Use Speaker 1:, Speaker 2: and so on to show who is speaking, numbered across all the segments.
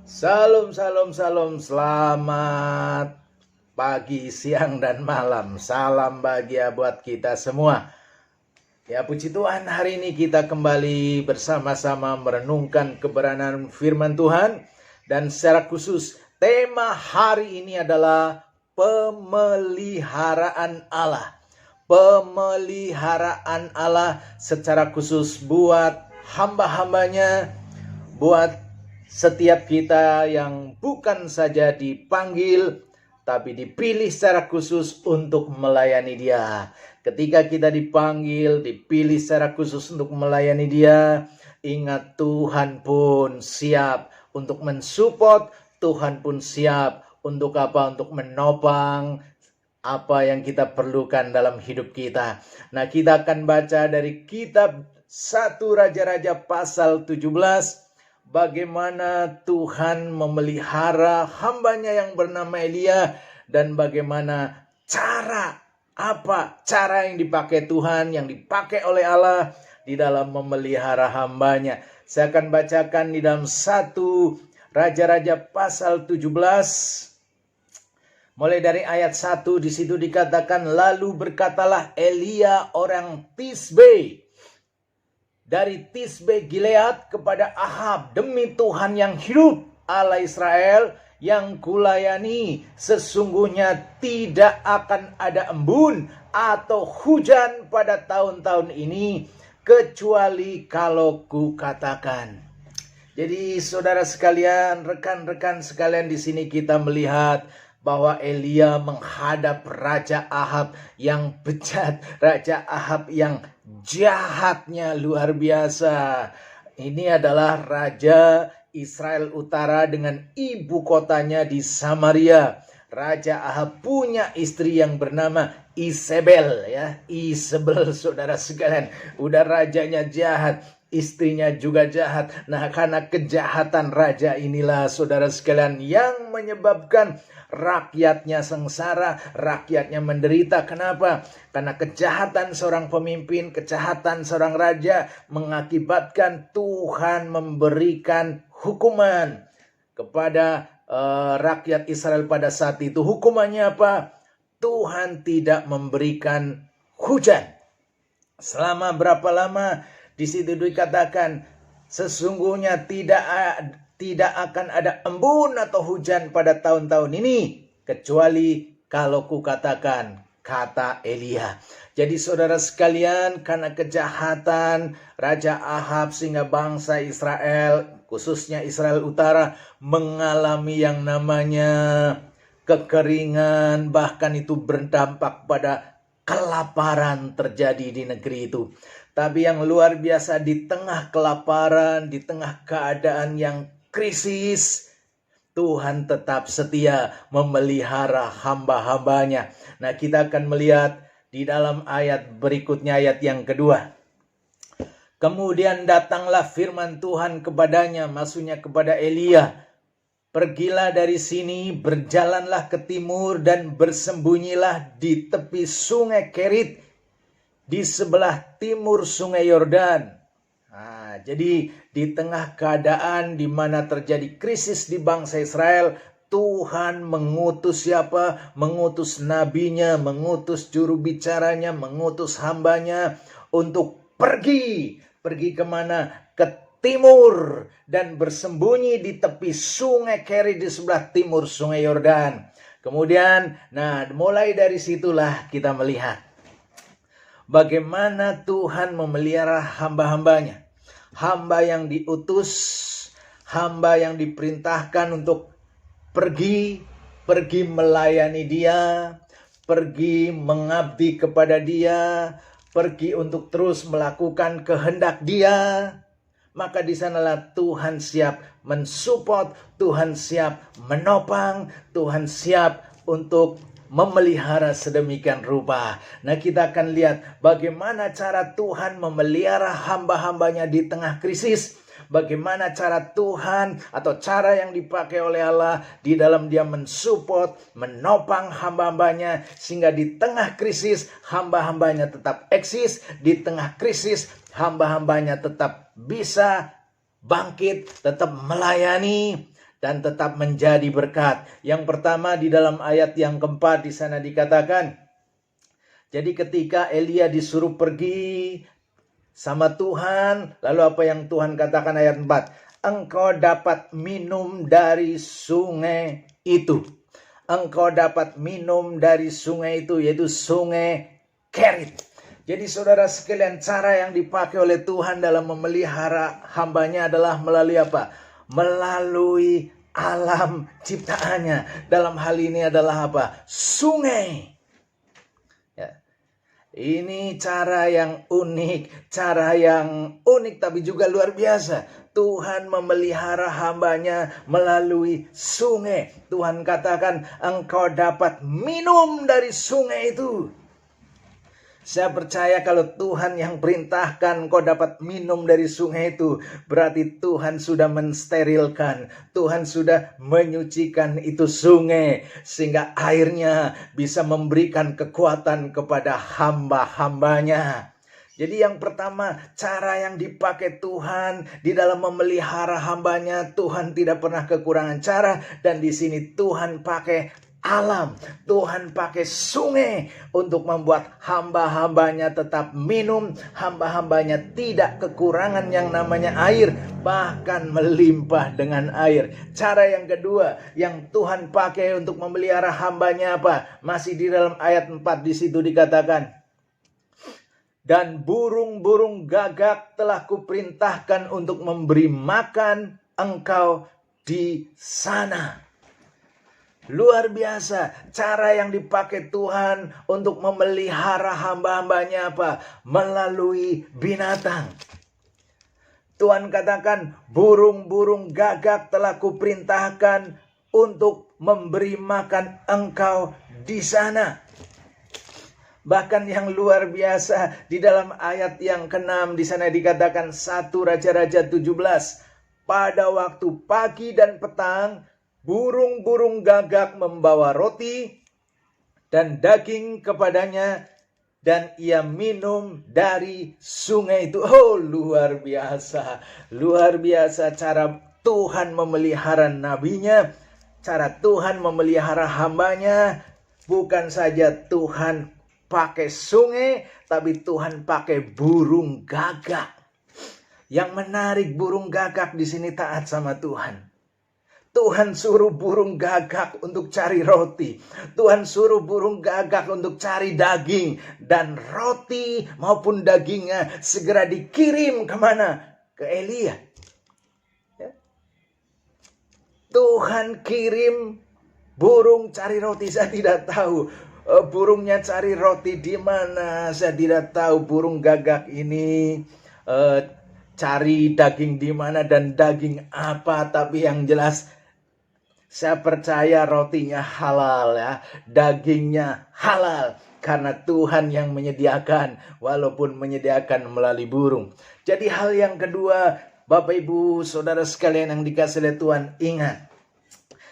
Speaker 1: Salam, salam, salam. Selamat pagi, siang, dan malam. Salam bahagia buat kita semua. Ya, puji Tuhan, hari ini kita kembali bersama-sama merenungkan kebenaran firman Tuhan. Dan secara khusus, tema hari ini adalah pemeliharaan Allah. Pemeliharaan Allah secara khusus buat hamba-hambanya, buat setiap kita yang bukan saja dipanggil, tapi dipilih secara khusus untuk melayani Dia. Ketika kita dipanggil, dipilih secara khusus untuk melayani Dia, ingat Tuhan pun siap untuk mensupport, Tuhan pun siap untuk apa? Untuk menopang apa yang kita perlukan dalam hidup kita. Nah, kita akan baca dari kitab 1 Raja-Raja pasal 17. Bagaimana Tuhan memelihara hambanya yang bernama Elia, dan bagaimana cara yang dipakai Tuhan, yang dipakai oleh Allah di dalam memelihara hambanya. Saya akan bacakan di dalam 1 Raja-Raja pasal 17. Mulai dari ayat 1, di situ dikatakan, lalu berkatalah Elia orang Tisbe dari Tisbe Gilead kepada Ahab, demi Tuhan yang hidup, Allah Israel yang kulayani, sesungguhnya tidak akan ada embun atau hujan pada tahun-tahun ini, kecuali kalau kukatakan. Jadi saudara sekalian, rekan-rekan sekalian, di sini kita melihat bahwa Elia menghadap Raja Ahab yang bejat, Raja Ahab yang jahatnya luar biasa. Ini adalah Raja Israel Utara dengan ibu kotanya di Samaria. Raja Ahab punya istri yang bernama Isabel, ya. Isabel, saudara sekalian. Udah rajanya jahat, istrinya juga jahat. Nah, karena kejahatan raja inilah, saudara sekalian, yang menyebabkan rakyatnya sengsara, rakyatnya menderita. Kenapa? Karena kejahatan seorang pemimpin, kejahatan seorang raja mengakibatkan Tuhan memberikan hukuman kepada rakyat Israel pada saat itu. Hukumannya apa? Tuhan tidak memberikan hujan. Selama berapa lama? Di situ dikatakan, sesungguhnya tidak akan ada embun atau hujan pada tahun-tahun ini, kecuali kalau kukatakan, kata Elia. Jadi saudara sekalian, karena kejahatan Raja Ahab, sehingga bangsa Israel, khususnya Israel Utara, mengalami yang namanya kekeringan, bahkan itu berdampak pada kelaparan terjadi di negeri itu. Tapi yang luar biasa, di tengah kelaparan, di tengah keadaan yang krisis, Tuhan tetap setia memelihara hamba-hambanya. Nah, kita akan melihat di dalam ayat berikutnya, ayat yang kedua. Kemudian datanglah firman Tuhan kepadanya, maksudnya kepada Elia, pergilah dari sini, berjalanlah ke timur dan bersembunyilah di tepi sungai Kerit, di sebelah timur sungai Yordan. Nah, jadi di tengah keadaan di mana terjadi krisis di bangsa Israel, Tuhan mengutus siapa? Mengutus nabinya, mengutus juru bicaranya, mengutus hambanya untuk pergi. Pergi kemana? Ke timur dan bersembunyi di tepi sungai Kerit di sebelah timur sungai Yordan. Kemudian, nah mulai dari situlah kita melihat bagaimana Tuhan memelihara hamba-hambanya. Hamba yang diutus, hamba yang diperintahkan untuk pergi melayani Dia, pergi mengabdi kepada Dia, pergi untuk terus melakukan kehendak Dia. Maka di sanalah Tuhan siap mensupport, Tuhan siap menopang, Tuhan siap untuk memelihara sedemikian rupa. Nah, kita akan lihat bagaimana cara Tuhan memelihara hamba-hambanya di tengah krisis. Bagaimana cara Tuhan atau cara yang dipakai oleh Allah di dalam Dia mensupport, menopang hamba-hambanya, sehingga di tengah krisis hamba-hambanya tetap eksis, di tengah krisis hamba-hambanya tetap bisa bangkit, tetap melayani. dan tetap menjadi berkat. Yang pertama di dalam ayat yang keempat di sana dikatakan, jadi ketika Elia disuruh pergi sama Tuhan, lalu apa yang Tuhan katakan ayat 4? Engkau dapat minum dari sungai itu. Engkau dapat minum dari sungai itu, yaitu sungai Kerit. Jadi saudara sekalian, cara yang dipakai oleh Tuhan dalam memelihara hambanya adalah melalui apa? Melalui alam ciptaannya. Dalam hal ini adalah apa? Sungai. Ya. Ini cara yang unik tapi juga luar biasa. Tuhan memelihara hambanya melalui sungai. Tuhan katakan, engkau dapat minum dari sungai itu. Saya percaya kalau Tuhan yang perintahkan kau dapat minum dari sungai itu, berarti Tuhan sudah mensterilkan, Tuhan sudah menyucikan itu sungai, sehingga airnya bisa memberikan kekuatan kepada hamba-hambanya. Jadi yang pertama, cara yang dipakai Tuhan di dalam memelihara hambanya, Tuhan tidak pernah kekurangan cara, dan di sini Tuhan pakai alam, Tuhan pakai sungai untuk membuat hamba-hambanya tetap minum, hamba-hambanya tidak kekurangan yang namanya air, bahkan melimpah dengan air. Cara yang kedua yang Tuhan pakai untuk memelihara hambanya apa? Masih di dalam ayat 4 di situ dikatakan, dan burung-burung gagak telah kuperintahkan untuk memberi makan engkau di sana. Luar biasa cara yang dipakai Tuhan untuk memelihara hamba-hambanya apa? Melalui binatang. Tuhan katakan, burung-burung gagak telah kuperintahkan untuk memberi makan engkau di sana. Bahkan yang luar biasa di dalam ayat yang ke-6 di sana dikatakan 1 Raja-Raja 17, pada waktu pagi dan petang burung-burung gagak membawa roti dan daging kepadanya, dan ia minum dari sungai itu. Oh, luar biasa. Luar biasa cara Tuhan memelihara nabinya, cara Tuhan memelihara hambanya. Bukan saja Tuhan pakai sungai, tapi Tuhan pakai burung gagak. Yang menarik, burung gagak di sini taat sama Tuhan. Tuhan suruh burung gagak untuk cari roti. Tuhan suruh burung gagak untuk cari daging. Dan roti maupun dagingnya segera dikirim kemana? Ke Elia. Ya. Tuhan kirim burung cari roti. Saya tidak tahu burungnya cari roti di mana. Saya tidak tahu burung gagak ini cari daging di mana dan daging apa. Tapi yang jelas, saya percaya rotinya halal ya, dagingnya halal. Karena Tuhan yang menyediakan, walaupun menyediakan melalui burung. Jadi hal yang kedua, Bapak Ibu Saudara sekalian yang dikasihi oleh Tuhan, ingat.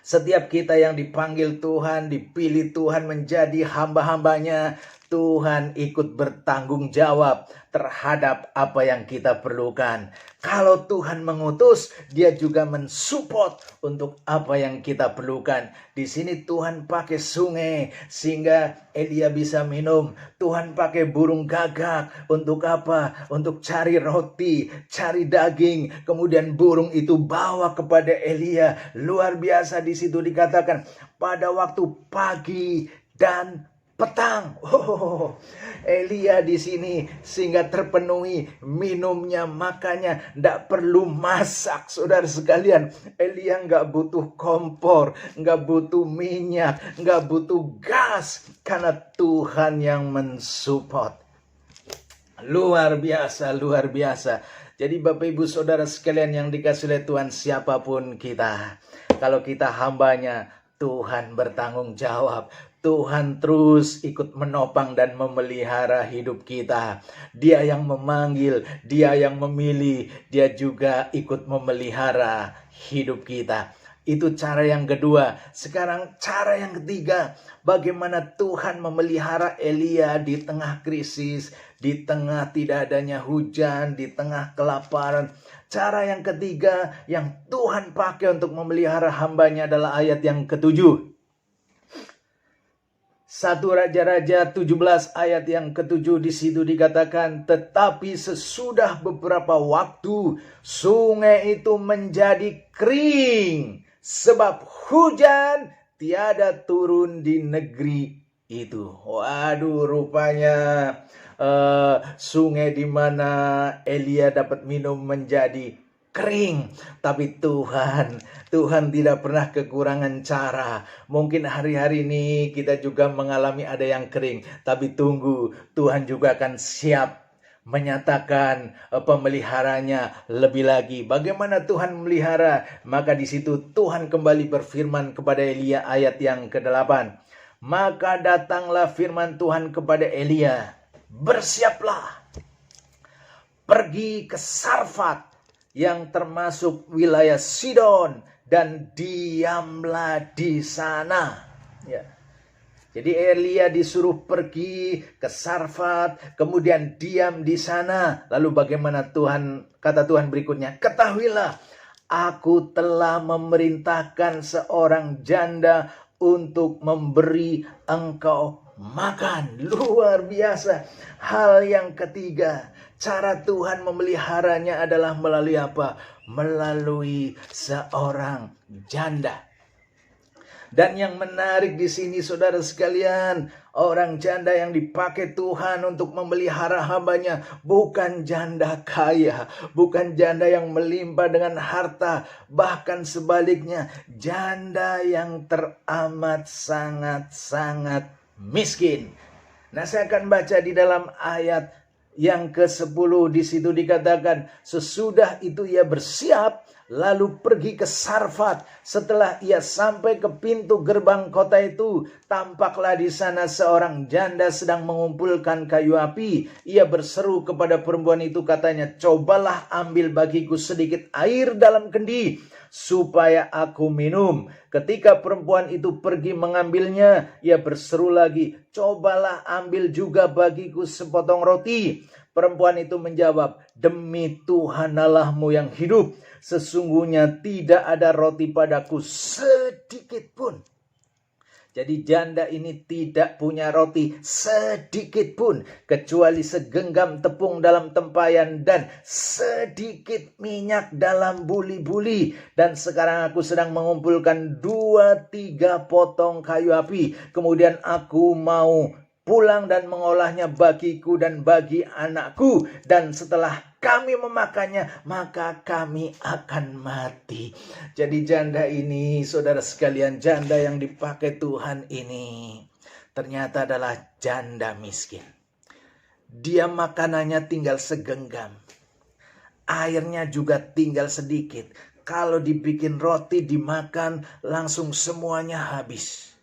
Speaker 1: Setiap kita yang dipanggil Tuhan, dipilih Tuhan menjadi hamba-hambanya, Tuhan ikut bertanggung jawab terhadap apa yang kita perlukan. Kalau Tuhan mengutus, Dia juga mensupport untuk apa yang kita perlukan. Di sini Tuhan pakai sungai sehingga Elia bisa minum. Tuhan pakai burung gagak untuk apa? Untuk cari roti, cari daging. Kemudian burung itu bawa kepada Elia. Luar biasa, di situ dikatakan pada waktu pagi dan petang. Oh, Elia di sini sehingga terpenuhi minumnya, makannya, tidak perlu masak, saudara sekalian. Elia nggak butuh kompor, nggak butuh minyak, nggak butuh gas, karena Tuhan yang mensupport. Luar biasa, luar biasa. Jadi Bapak Ibu Saudara sekalian yang dikasihi oleh Tuhan, siapapun kita, kalau kita hambanya, Tuhan bertanggung jawab. Tuhan terus ikut menopang dan memelihara hidup kita. Dia yang memanggil, Dia yang memilih, Dia juga ikut memelihara hidup kita. Itu cara yang kedua. Sekarang cara yang ketiga. Bagaimana Tuhan memelihara Elia di tengah krisis, di tengah tidak adanya hujan, di tengah kelaparan. Cara yang ketiga yang Tuhan pakai untuk memelihara hambanya adalah ayat yang ketujuh. 1 Raja-Raja 17 ayat yang ketujuh, di situ dikatakan, tetapi sesudah beberapa waktu sungai itu menjadi kering sebab hujan tiada turun di negeri itu. Waduh, rupanya sungai di mana Elia dapat minum menjadi kering. Tapi Tuhan tidak pernah kekurangan cara. Mungkin hari-hari ini kita juga mengalami ada yang kering. Tapi tunggu, Tuhan juga akan siap menyatakan pemeliharanya lebih lagi. Bagaimana Tuhan memelihara? Maka di situ Tuhan kembali berfirman kepada Elia ayat yang ke-8. Maka datanglah firman Tuhan kepada Elia, bersiaplah, pergi ke Sarfat yang termasuk wilayah Sidon dan diamlah di sana. Ya. Jadi Elia disuruh pergi ke Sarfat, kemudian diam di sana. Lalu bagaimana kata Tuhan berikutnya? Ketahuilah, aku telah memerintahkan seorang janda untuk memberi engkau makan. Luar biasa. Hal yang ketiga, cara Tuhan memeliharanya adalah melalui apa? Melalui seorang janda. Dan yang menarik di sini saudara sekalian, orang janda yang dipakai Tuhan untuk memelihara hambanya bukan janda kaya, bukan janda yang melimpah dengan harta, bahkan sebaliknya janda yang teramat sangat-sangat miskin. Nah, saya akan baca di dalam ayat yang ke-10, di situ dikatakan, sesudah itu ia bersiap lalu pergi ke Sarfat. Setelah ia sampai ke pintu gerbang kota itu, tampaklah di sana seorang janda sedang mengumpulkan kayu api. Ia berseru kepada perempuan itu, katanya, cobalah ambil bagiku sedikit air dalam kendi supaya aku minum. Ketika perempuan itu pergi mengambilnya, ia berseru lagi, cobalah ambil juga bagiku sepotong roti. Perempuan itu menjawab, demi Tuhan Allahmu yang hidup, sesungguhnya tidak ada roti padaku sedikit pun. Jadi janda ini tidak punya roti sedikit pun, kecuali segenggam tepung dalam tempayan dan sedikit minyak dalam buli-buli. Dan sekarang aku sedang mengumpulkan 2-3 potong kayu api. Kemudian aku mau pulang dan mengolahnya bagiku dan bagi anakku. Dan setelah kami memakannya, maka kami akan mati. Jadi janda ini, saudara sekalian, janda yang dipakai Tuhan ini ternyata adalah janda miskin. Dia makanannya tinggal segenggam. Airnya juga tinggal sedikit. Kalau dibikin roti dimakan langsung semuanya habis.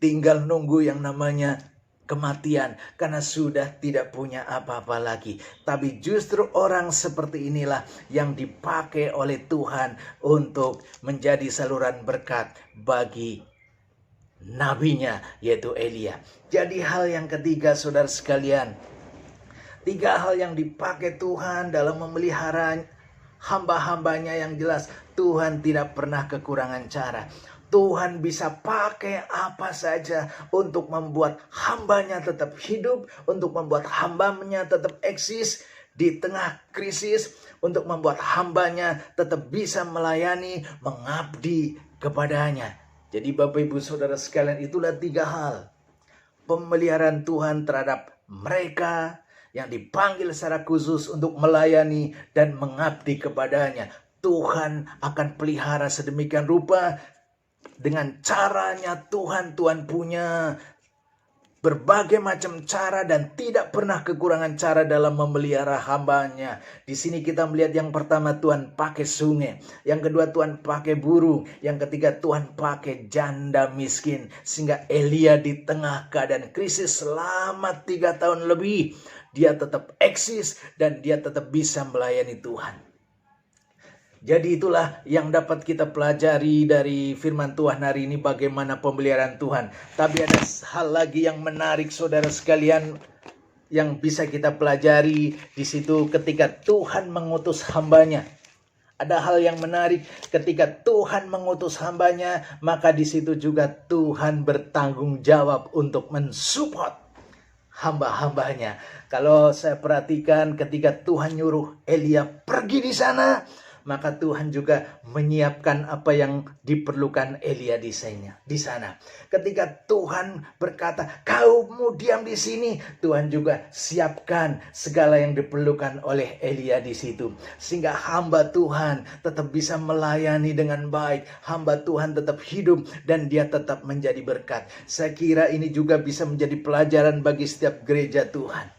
Speaker 1: Tinggal nunggu yang namanya kematian karena sudah tidak punya apa-apa lagi. Tapi justru orang seperti inilah yang dipakai oleh Tuhan untuk menjadi saluran berkat bagi nabinya, yaitu Elia. Jadi hal yang ketiga, saudara sekalian, 3 hal yang dipakai Tuhan dalam memelihara hamba-hambanya, yang jelas Tuhan tidak pernah kekurangan cara. Tuhan bisa pakai apa saja untuk membuat hambanya tetap hidup, untuk membuat hambanya tetap eksis di tengah krisis, untuk membuat hambanya tetap bisa melayani, mengabdi kepadanya. Jadi Bapak Ibu Saudara sekalian, itulah 3 hal pemeliharaan Tuhan terhadap mereka yang dipanggil secara khusus untuk melayani dan mengabdi kepadanya. Tuhan akan pelihara sedemikian rupa. Dengan caranya Tuhan punya berbagai macam cara dan tidak pernah kekurangan cara dalam memelihara hambanya. Di sini kita melihat yang pertama Tuhan pakai sungai, yang kedua Tuhan pakai burung, yang ketiga Tuhan pakai janda miskin. Sehingga Elia di tengah keadaan krisis selama 3 tahun lebih, dia tetap eksis dan dia tetap bisa melayani Tuhan. Jadi itulah yang dapat kita pelajari dari firman Tuhan hari ini, bagaimana pemeliharaan Tuhan. Tapi ada hal lagi yang menarik saudara sekalian yang bisa kita pelajari di situ ketika Tuhan mengutus hambanya. Ada hal yang menarik ketika Tuhan mengutus hambanya, maka di situ juga Tuhan bertanggung jawab untuk mensupport hamba-hambanya. Kalau saya perhatikan ketika Tuhan nyuruh Elia pergi di sana, maka Tuhan juga menyiapkan apa yang diperlukan Elia di sana. Ketika Tuhan berkata, "Kau mau diam di sini," Tuhan juga siapkan segala yang diperlukan oleh Elia di situ. Sehingga hamba Tuhan tetap bisa melayani dengan baik. Hamba Tuhan tetap hidup dan dia tetap menjadi berkat. Saya kira ini juga bisa menjadi pelajaran bagi setiap gereja Tuhan.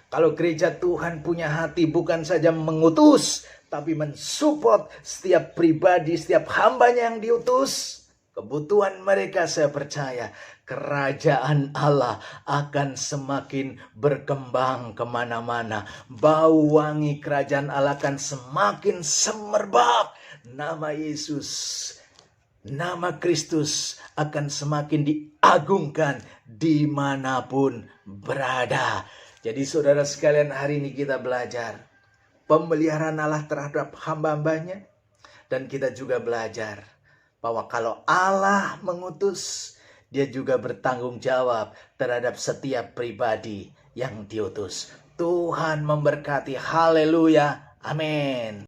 Speaker 1: Kalau gereja Tuhan punya hati bukan saja mengutus, tapi mensupport setiap pribadi, setiap hambanya yang diutus, kebutuhan mereka, saya percaya kerajaan Allah akan semakin berkembang kemana-mana. Bau wangi kerajaan Allah akan semakin semerbak. Nama Yesus, nama Kristus akan semakin diagungkan dimanapun berada. Jadi saudara sekalian, hari ini kita belajar pemeliharaan Allah terhadap hamba-hambanya. Dan kita juga belajar bahwa kalau Allah mengutus, dia juga bertanggung jawab terhadap setiap pribadi yang diutus. Tuhan memberkati. Haleluya. Amin.